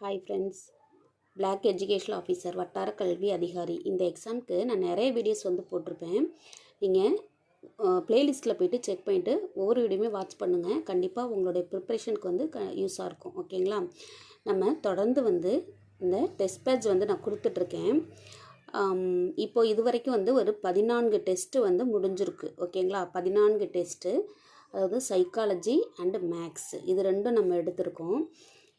Hi friends, black educational officer வட்டார கல்வி அதிகாரி இந்த எக்ஸாமுக்கு நான் நிறைய வீடியோஸ் போட்டிருப்பேன். நீங்கள் ப்ளேலிஸ்ட்டில் போய்ட்டு செக் பண்ணிவிட்டு ஒவ்வொரு வீடியோமே வாட்ச் பண்ணுங்கள். கண்டிப்பாக உங்களுடைய ப்ரிப்ரேஷனுக்கு யூஸாக இருக்கும். ஓகேங்களா? நம்ம தொடர்ந்து இந்த டெஸ்ட் பேட்ச் நான் கொடுத்துட்ருக்கேன். இப்போது இது வரைக்கும் ஒரு 14 டெஸ்ட்டு முடிஞ்சிருக்கு. ஓகேங்களா? 14 டெஸ்ட்டு, அதாவது சைக்காலஜி அண்டு மேக்ஸ், இது ரெண்டும் நம்ம எடுத்திருக்கோம்.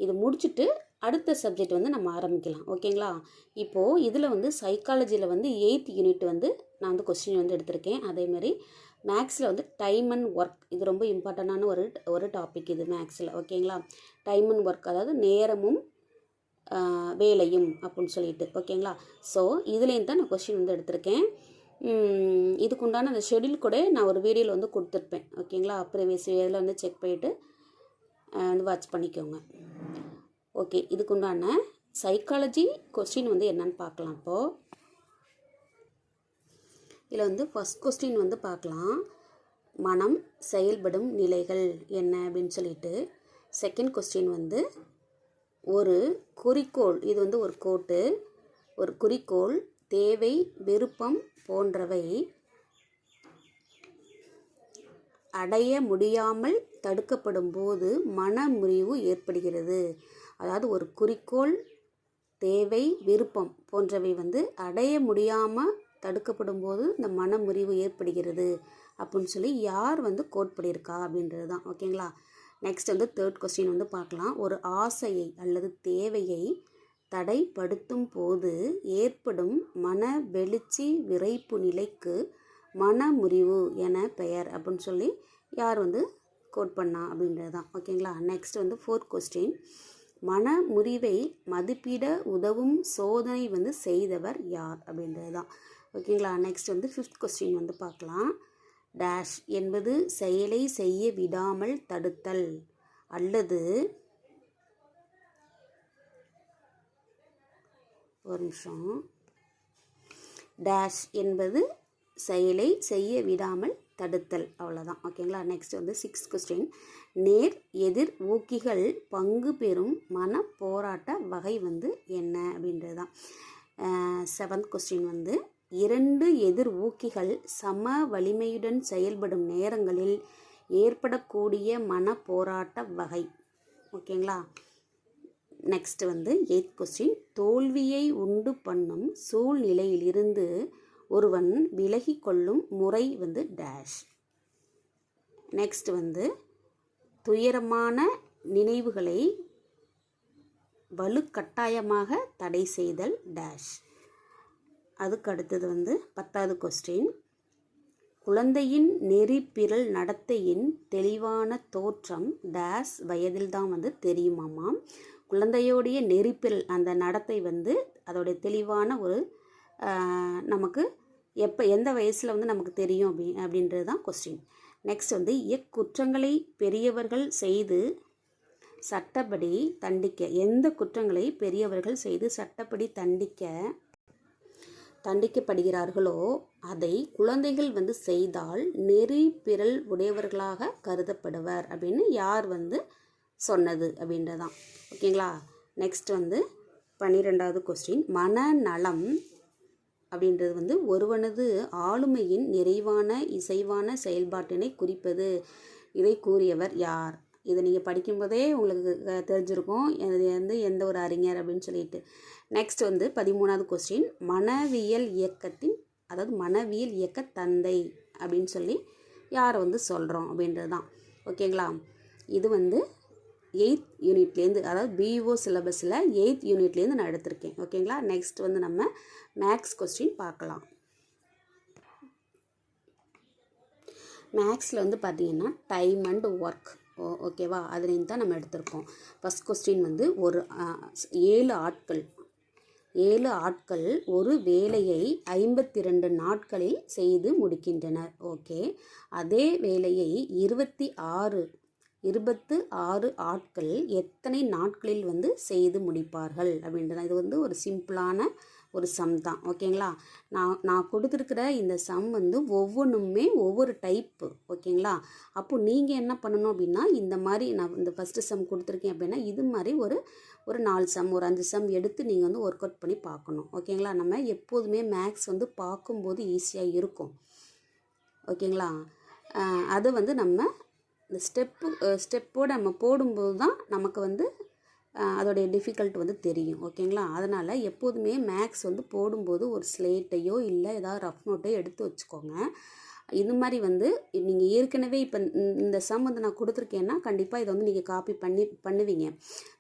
இது முடிச்சுட்டு அடுத்த சப்ஜெக்ட் நம்ம ஆரம்பிக்கலாம். ஓகேங்களா? இப்போது இதில் சைக்காலஜியில் 8th யூனிட் நான் கொஸ்டின் எடுத்திருக்கேன். அதேமாதிரி மேக்ஸில் டைம் அண்ட் ஒர்க், இது ரொம்ப இம்பார்ட்டண்டான ஒரு டாபிக் இது மேக்ஸில். ஓகேங்களா? டைம் அண்ட் ஒர்க், அதாவது நேரமும் வேலையும் அப்படின்னு சொல்லிட்டு. ஓகேங்களா? ஸோ இதுலேயும் தான் நான் கொஸ்டின் எடுத்திருக்கேன். இதுக்குண்டான அந்த ஷெடியூல் கூட நான் ஒரு வீடியோவில் கொடுத்துருப்பேன். ஓகேங்களா? ப்ரீவியஸ் இயரில் செக் பண்ணிவிட்டு வாட்ச் பண்ணிக்கோங்க. ஓகே, இதுக்குண்டான சைக்காலஜி கொஸ்டின் என்னென்னு பார்க்கலாம். இப்போது இதில் ஃபஸ்ட் கொஸ்டின் பார்க்கலாம். மனம் செயல்படும் நிலைகள் என்ன அப்படின்னு சொல்லிட்டு. செகண்ட் கொஸ்டின் ஒரு குறிக்கோள், இது ஒரு கோட்டு, ஒரு குறிக்கோள், தேவை, விருப்பம் போன்றவை அடைய முடியாமல் தடுக்கப்படும் போது மனமுறிவு ஏற்படுகிறது. அதாவது ஒரு குறிக்கோள், தேவை, விருப்பம் போன்றவை அடைய முடியாமல் தடுக்கப்படும் போது இந்த மனமுறிவு ஏற்படுகிறது அப்படின்னு சொல்லி யார் கோட் பண்ணியிருக்கா அப்படின்றது தான். ஓகேங்களா? நெக்ஸ்ட் தேர்ட் கொஸ்டின் பார்க்கலாம். ஒரு ஆசையை அல்லது தேவையை தடைப்படுத்தும் போது ஏற்படும் மன வெளிச்சி விரைப்பு நிலைக்கு மனமுறிவு என பெயர் அப்படின்னு சொல்லி யார் கோட் பண்ணா அப்படின்றது தான். ஓகேங்களா? நெக்ஸ்ட் ஃபோர்த் கொஸ்டின், மனமுறிவை மதிப்பிட உதவும் சோதனை செய்தவர் யார் அப்படின்றது தான். ஓகேங்களா? நெக்ஸ்ட் ஃபிஃப்த் கொஸ்டின் பார்க்கலாம். டேஷ் என்பது செயலை செய்ய விடாமல் தடுத்தல் அல்லது ஒரு நிமிஷம், டேஷ் என்பது செயலை செய்ய விடாமல் தடுத்தல், அவ்வளோதான். ஓகேங்களா? நெக்ஸ்ட் சிக்ஸ்த் கொஸ்டின், நேர் எதிர் ஊக்கிகள் பங்கு பெறும் மன போராட்ட வகை என்ன அப்படின்றது தான். செவன்த் கொஸ்டின் இரண்டு எதிர் ஊக்கிகள் சம வலிமையுடன் செயல்படும் நேரங்களில் ஏற்படக்கூடிய மன போராட்ட வகை. ஓகேங்களா? நெக்ஸ்ட் எய்த் கொஸ்டின், தோல்வியை உண்டு பண்ணும் சூழ்நிலையிலிருந்து ஒருவன் விலகி கொள்ளும் முறை டேஷ். நெக்ஸ்ட் துயரமான நினைவுகளை வலுக்கட்டாயமாக தடை செய்தல் டேஷ். அதுக்கு அடுத்தது 10வது கொஸ்டின், குழந்தையின் நெறிப்பிரல் நடத்தையின் தெளிவான தோற்றம் டேஷ் வயதில்தான் தெரியுமாமாம். குழந்தையோடைய நெறிப்பிரல், அந்த நடத்தை அதோடைய தெளிவான ஒரு நமக்கு எந்த வயசில் நமக்கு தெரியும் அப்படின்றது தான் கொஸ்டின். நெக்ஸ்ட் எக்குற்றங்களை பெரியவர்கள் செய்து சட்டப்படி தண்டிக்க, எந்த குற்றங்களை பெரியவர்கள் செய்து சட்டப்படி தண்டிக்கப்படுகிறார்களோ அதை குழந்தைகள் செய்தால் நெறிப்பிரல் உடையவர்களாக கருதப்படுவர் அப்படின்னு யார் சொன்னது அப்படின்றதான். ஓகேங்களா? நெக்ஸ்ட் 12வது கொஸ்டின், மனநலம் அப்படின்றது ஒருவனது ஆளுமையின் நிறைவான இசைவான செயல்பாட்டினை குறிப்பது. இதை கூறியவர் யார்? இதை நீங்கள் படிக்கும்போதே உங்களுக்கு தெரிஞ்சிருக்கும் இது எந்த ஒரு அறிஞர் அப்படின்னு சொல்லிட்டு. நெக்ஸ்ட் 13வது கொஸ்டின், மனவியல் இயக்கத்தின், அதாவது மனவியல் இயக்க தந்தை அப்படின்னு சொல்லி யார் சொல்கிறோம் அப்படின்றது தான். ஓகேங்களா? இது 8th யூனிட்லேருந்து, அதாவது பிஓ சிலபஸில் 8th யூனிட்லேருந்து நான் எடுத்திருக்கேன். ஓகேங்களா? நெக்ஸ்ட் நம்ம மேக்ஸ் கொஸ்டின் பார்க்கலாம். மேக்ஸில் பார்த்தீங்கன்னா டைம் அண்ட் ஒர்க், ஓகேவா, அதுலேருந்து தான் நம்ம எடுத்திருக்கோம். ஃபஸ்ட் கொஸ்டின் ஒரு 7 ஆட்கள் ஒரு வேலையை 52 நாட்களில் செய்து முடிக்கின்றனர். ஓகே, அதே வேலையை 26 ஆட்கள் எத்தனை நாட்களில் செய்து முடிப்பார்கள் அப்படின்றது. இது ஒரு சிம்பிளான ஒரு சம் தான். ஓகேங்களா? நான் கொடுத்துருக்கிற இந்த சம் வந்து ஒவ்வொன்றுமே ஒவ்வொரு டைப்பு. ஓகேங்களா? அப்போ நீங்கள் என்ன பண்ணணும் அப்படின்னா, இந்த மாதிரி நான் இந்த ஃபஸ்ட்டு சம் கொடுத்துருக்கேன் அப்படின்னா இது மாதிரி ஒரு 4 சம் ஒரு 5 சம் எடுத்து நீங்கள் வந்து ஒர்க் அவுட் பண்ணி பார்க்கணும். ஓகேங்களா? நம்ம எப்போதுமே மேக்ஸ் வந்து பார்க்கும்போது ஈஸியாக இருக்கும். ஓகேங்களா? அதை வந்து நம்ம இந்த ஸ்டெப்போடு நம்ம போடும்போது தான் நமக்கு வந்து அதோடைய டிஃபிகல்ட் வந்து தெரியும். ஓகேங்களா? அதனால் எப்போதுமே மேக்ஸ் வந்து போடும்போது ஒரு ஸ்லேட்டையோ இல்லை ஏதாவது ரஃப் நோட்டையோ எடுத்து வச்சுக்கோங்க. இது மாதிரி வந்து நீங்கள் ஏற்கனவே இப்போ இந்த சம் வந்து நான் கொடுத்துருக்கேன்னா கண்டிப்பாக இதை வந்து நீங்கள் காப்பி பண்ணுவீங்க.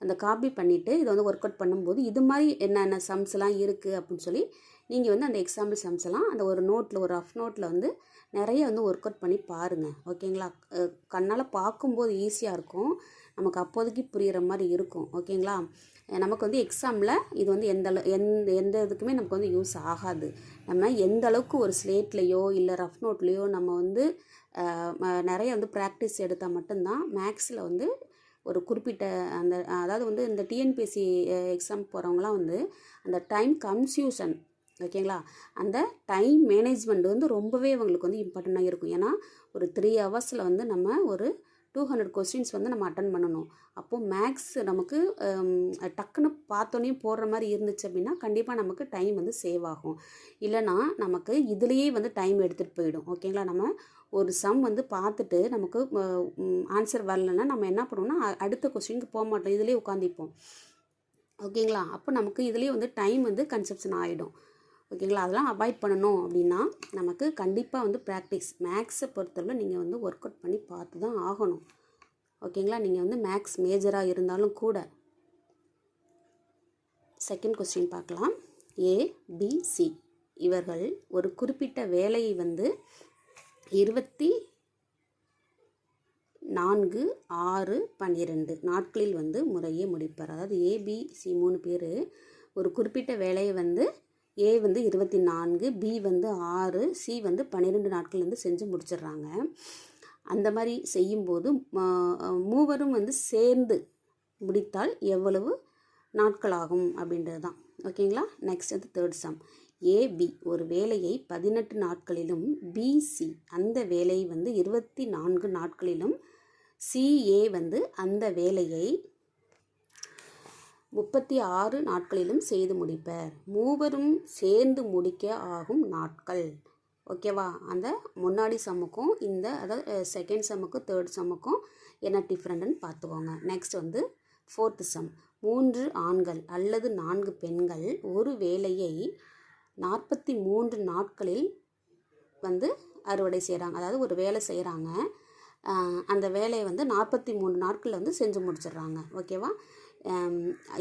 அந்த காப்பி பண்ணிவிட்டு இதை வந்து ஒர்க் அவுட் பண்ணும்போது இது மாதிரி என்னென்ன சம்ஸ்லாம் இருக்குது அப்படின்னு சொல்லி நீங்கள் வந்து அந்த எக்ஸாம்பிள் சம்ஸ் எல்லாம் அந்த ஒரு நோட்டில் ஒரு ரஃப் நோட்டில் வந்து நிறைய வந்து ஒர்க் அவுட் பண்ணி பாருங்கள். ஓகேங்களா? கண்ணால் பார்க்கும்போது ஈஸியாக இருக்கும், நமக்கு அப்போதைக்கு புரிகிற மாதிரி இருக்கும். ஓகேங்களா? நமக்கு வந்து எக்ஸாமில் இது வந்து எந்த இதுக்குமே நமக்கு வந்து யூஸ் ஆகாது. நம்ம எந்த அளவுக்கு ஒரு ஸ்லேட்லேயோ இல்லை ரஃப் நோட்லேயோ நம்ம வந்து நிறைய வந்து ப்ராக்டிஸ் எடுத்தால் மட்டும்தான் மேக்ஸில் வந்து ஒரு குறிப்பிட்ட அந்த அதாவது வந்து இந்த டிஎன்பிஎஸ்சி எக்ஸாம் போகிறவங்களாம் வந்து அந்த டைம் கன்ஃபியூஷன். ஓகேங்களா? அந்த டைம் மேனேஜ்மெண்ட் வந்து ரொம்பவே அவங்களுக்கு வந்து இம்பார்ட்டண்ட்டாக இருக்கும். ஏன்னா ஒரு 3 ஹவர்ஸில் வந்து நம்ம ஒரு 200 கொஸ்டின்ஸ் வந்து நம்ம அட்டன் பண்ணணும். அப்போது மேக்ஸ் நமக்கு டக்குன்னு பார்த்தோன்னே போடுற மாதிரி இருந்துச்சு அப்படின்னா கண்டிப்பாக நமக்கு டைம் வந்து சேவ் ஆகும். இல்லைனா நமக்கு இதுலேயே வந்து டைம் எடுத்துகிட்டு போயிடும். ஓகேங்களா? நம்ம ஒரு சம் வந்து பார்த்துட்டு நமக்கு ஆன்சர் வரலன்னா நம்ம என்ன பண்ணுவோம்னா அடுத்த கொஸ்டினுக்கு போக மாட்டோம், இதுலேயே உட்காந்துப்போம். ஓகேங்களா? அப்போ நமக்கு இதுலேயே வந்து டைம் வந்து கன்சப்ஷன் ஆகிடும். ஓகேங்களா? அதெல்லாம் அவாய்ட் பண்ணணும் அப்படின்னா நமக்கு கண்டிப்பாக வந்து ப்ராக்டிஸ் மேக்ஸை பொறுத்தவரை நீங்கள் வந்து ஒர்க் அவுட் பண்ணி பார்த்து தான் ஆகணும். ஓகேங்களா? நீங்கள் வந்து மேக்ஸ் மேஜராக இருந்தாலும் கூட. செகண்ட் கொஸ்டின் பார்க்கலாம். ஏபிசி இவர்கள் ஒரு குறிப்பிட்ட வேலையை வந்து 24, 6, 12 நாட்களில் வந்து முறையே முடிப்பார். அதாவது ஏபிசி 3 பேர் ஒரு குறிப்பிட்ட வேலையை வந்து ஏ வந்து 24, பி வந்து 6, சி வந்து 12 நாட்கள் வந்து செஞ்சு முடிச்சிடுறாங்க. அந்த மாதிரி செய்யும்போது மூவரும் வந்து சேர்ந்து முடித்தால் எவ்வளவு நாட்கள் ஆகும் அப்படின்றது தான். ஓகேங்களா? நெக்ஸ்ட் வந்து தேர்ட் சம். ஏபி ஒரு வேலையை 18 நாட்களிலும் பிசி அந்த வேலையை வந்து 24 நாட்களிலும் சிஏ வந்து அந்த வேலையை 36 நாட்களிலும் செய்து முடிப்பர். மூவரும் சேர்ந்து முடிக்க ஆகும் நாட்கள். ஓகேவா? அந்த முன்னாடி சம்முக்கும் இந்த அதாவது செகண்ட் சம்முக்கும் தேர்ட் சம்முக்கும் என்ன டிஃப்ரெண்ட்னு பார்த்துக்கோங்க. நெக்ஸ்ட் வந்து ஃபோர்த்து சம். 3 ஆண்கள் அல்லது 4 பெண்கள் ஒரு வேலையை 43 நாட்களில் வந்து அறுவடை செய்கிறாங்க. அதாவது ஒரு வேலை செய்கிறாங்க, அந்த வேலையை வந்து 43 நாட்களில் வந்து செஞ்சு முடிச்சிடுறாங்க. ஓகேவா?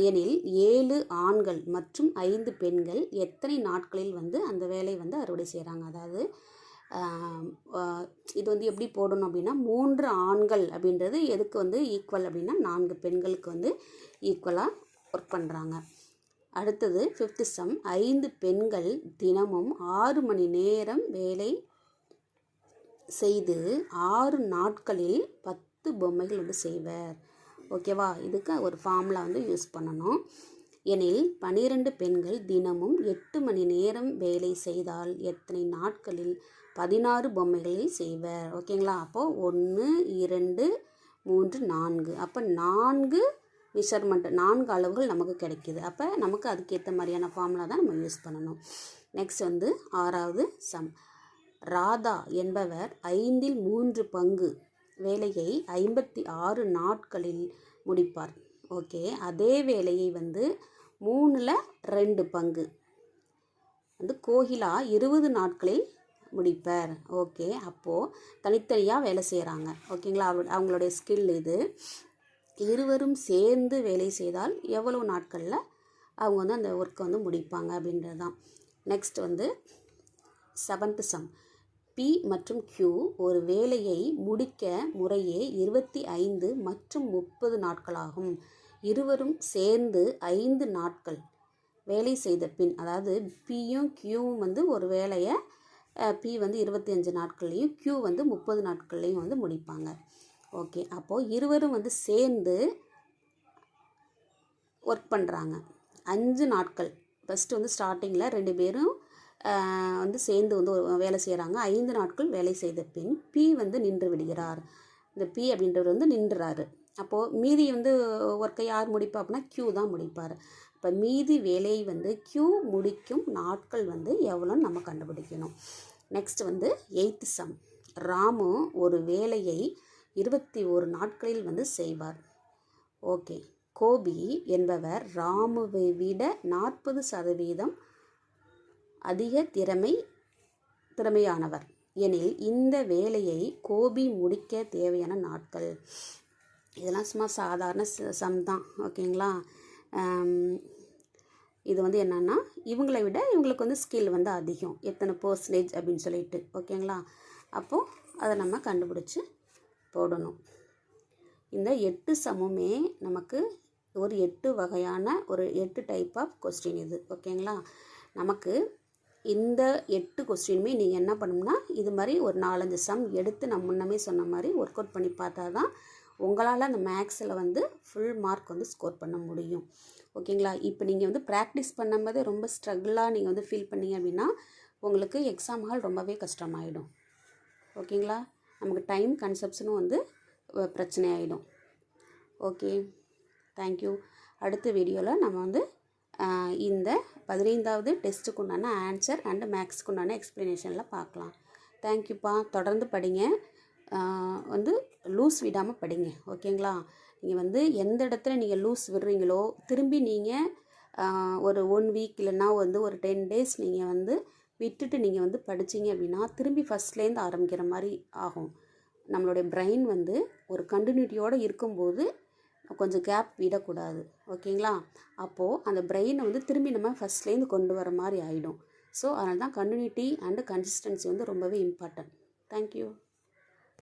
எனில் 7 ஆண்கள் மற்றும் 5 பெண்கள் எத்தனை நாட்களில் வந்து அந்த வேலையை வந்து அறுவடை செய்கிறாங்க. அதாவது இது வந்து எப்படி போடணும் அப்படின்னா 3 ஆண்கள் அப்படின்றது எதுக்கு வந்து ஈக்குவல் அப்படின்னா 4 பெண்களுக்கு வந்து ஈக்குவலாக ஒர்க் பண்ணுறாங்க. அடுத்தது 5th சம். 5 பெண்கள் தினமும் 6 மணி நேரம் வேலை செய்து 6 நாட்களில் 10 பொம்மைகள் வந்து செய்வர். ஓகேவா? இதுக்கு ஒரு ஃபார்முலா வந்து யூஸ் பண்ணணும். எனில் 12 பெண்கள் தினமும் 8 மணி நேரம் வேலை செய்தால் எத்தனை நாட்களில் 16 பொம்மைகளை செய்வர். ஓகேங்களா? அப்போது 1, 2, 3, 4 அப்போ 4 மெஷர்மெண்ட் 4 அளவுகள் நமக்கு கிடைக்கிது. அப்போ நமக்கு அதுக்கேற்ற மாதிரியான ஃபார்முலா தான் நம்ம யூஸ் பண்ணணும். நெக்ஸ்ட் வந்து 6வது சம். ராதா என்பவர் 5இல் 3 பங்கு வேலையை 56 நாட்களில் முடிப்பார். ஓகே, அதே வேலையை வந்து 3ல் 2 பங்கு வந்து கோகிலா 20 நாட்களில் முடிப்பார். ஓகே, அப்போது தனித்தனியாக வேலை செய்கிறாங்க. ஓகேங்களா? அவங்களுடைய ஸ்கில் இது. இருவரும் சேர்ந்து வேலை செய்தால் எவ்வளவு நாட்களில் அவங்க வந்து அந்த ஒர்க்கை வந்து முடிப்பாங்க அப்படின்றது தான். நெக்ஸ்ட் வந்து 7th சம். பி மற்றும் கியூ ஒரு வேலையை முடிக்க முறையே 25 மற்றும் 30 நாட்களாகும். இருவரும் சேர்ந்து 5 நாட்கள் வேலை செய்த பின், அதாவது பியும் கியூவும் வந்து ஒரு வேலையை பி வந்து 25 நாட்கள்லையும் கியூ வந்து 30 நாட்கள்லையும் வந்து முடிப்பாங்க. ஓகே, அப்போது இருவரும் வந்து சேர்ந்து ஒர்க் பண்ணுறாங்க 5 நாட்கள். ஃபஸ்ட்டு வந்து ஸ்டார்டிங்கில் 2 பேரும் வந்து சேர்ந்து வந்து வேலை செய்கிறாங்க. 5 நாட்கள் வேலை செய்த பின் பி வந்து நின்று விடுகிறார். இந்த பி அப்படின்றவர் வந்து நின்றுறாரு. அப்போது மீதி வந்து ஒர்க்கை யார் முடிப்பா அப்படின்னா Q தான் முடிப்பார். இப்போ மீதி வேலையை வந்து Q முடிக்கும் நாட்கள் வந்து எவ்வளோன்னு நம்ம கண்டுபிடிக்கணும். நெக்ஸ்ட் வந்து 8th சம். ராமு ஒரு வேலையை 21 நாட்களில் வந்து செய்வார். ஓகே. கோபி என்பவர் ராமுவை விட 40% அதிக திறமையானவர் எனில் இந்த வேலையை கோபி முடிக்க தேவையான நாட்கள். இதெல்லாம் சும்மா சாதாரண சம் தான். ஓகேங்களா. இது வந்து என்னென்னா இவங்களை விட இவங்களுக்கு வந்து ஸ்கில் வந்து அதிகம், எத்தனை % அப்படின்னு சொல்லிட்டு. ஓகேங்களா. அப்போது அதை நம்ம கண்டுபிடிச்சி போடணும். இந்த 8 சம்முமே நமக்கு ஒரு 8 வகையான ஒரு 8 டைப் ஆஃப் கொஸ்டின் இது. ஓகேங்களா. நமக்கு இந்த 8 கொஸ்டினுமே நீங்கள் என்ன பண்ணணும்னா இது மாதிரி ஒரு 4-5 சம் எடுத்து நான் முன்னமே சொன்ன மாதிரி ஒர்க் அவுட் பண்ணி பார்த்தா தான் உங்களால் அந்த மேக்ஸில் வந்து ஃபுல் மார்க் வந்து ஸ்கோர் பண்ண முடியும். ஓகேங்களா. இப்போ நீங்கள் வந்து ப்ராக்டிஸ் பண்ணும்போது ரொம்ப ஸ்ட்ரகிளாக நீங்கள் வந்து ஃபீல் பண்ணீங்க அப்படின்னா உங்களுக்கு எக்ஸாம் ஹால் ரொம்பவே கஷ்டமாயிடும். ஓகேங்களா. நமக்கு டைம் கன்செப்ஷனும் வந்து பிரச்சனை ஆகிடும். Okay, thank you. அடுத்த வீடியோவில் நம்ம வந்து இந்த 15வது டெஸ்ட்டுக்கு உண்டான ஆன்சர் அண்டு மேக்ஸுக்கு உண்டான எக்ஸ்ப்ளனேஷனில் பார்க்கலாம். தேங்க்யூப்பா. தொடர்ந்து படிங்க. வந்து லூஸ் விடாமல் படிங்க. ஓகேங்களா. நீங்கள் வந்து எந்த இடத்துல நீங்கள் லூஸ் விடுறீங்களோ திரும்பி நீங்கள் ஒரு 1 வீக் இல்லைன்னா வந்து ஒரு 10 days நீங்கள் வந்து விட்டுட்டு நீங்கள் வந்து படிச்சிங்க அப்படின்னா திரும்பி ஃபஸ்ட்லேருந்து ஆரம்பிக்கிற மாதிரி ஆகும். நம்மளுடைய பிரெயின் வந்து ஒரு கண்டினியூட்டியோடு இருக்கும்போது கொஞ்சம் கேப் விடக்கூடாது. ஓகேங்களா. அப்போது அந்த பிரெயினை வந்து திரும்பி நம்ம ஃபஸ்ட்லேருந்து கொண்டு வர மாதிரி ஆகிடும். ஸோ அதனால தான் கண்டினியூட்டி அண்டு கன்சிஸ்டன்சி வந்து ரொம்பவே இம்பார்ட்டன்ட். தேங்க்யூ.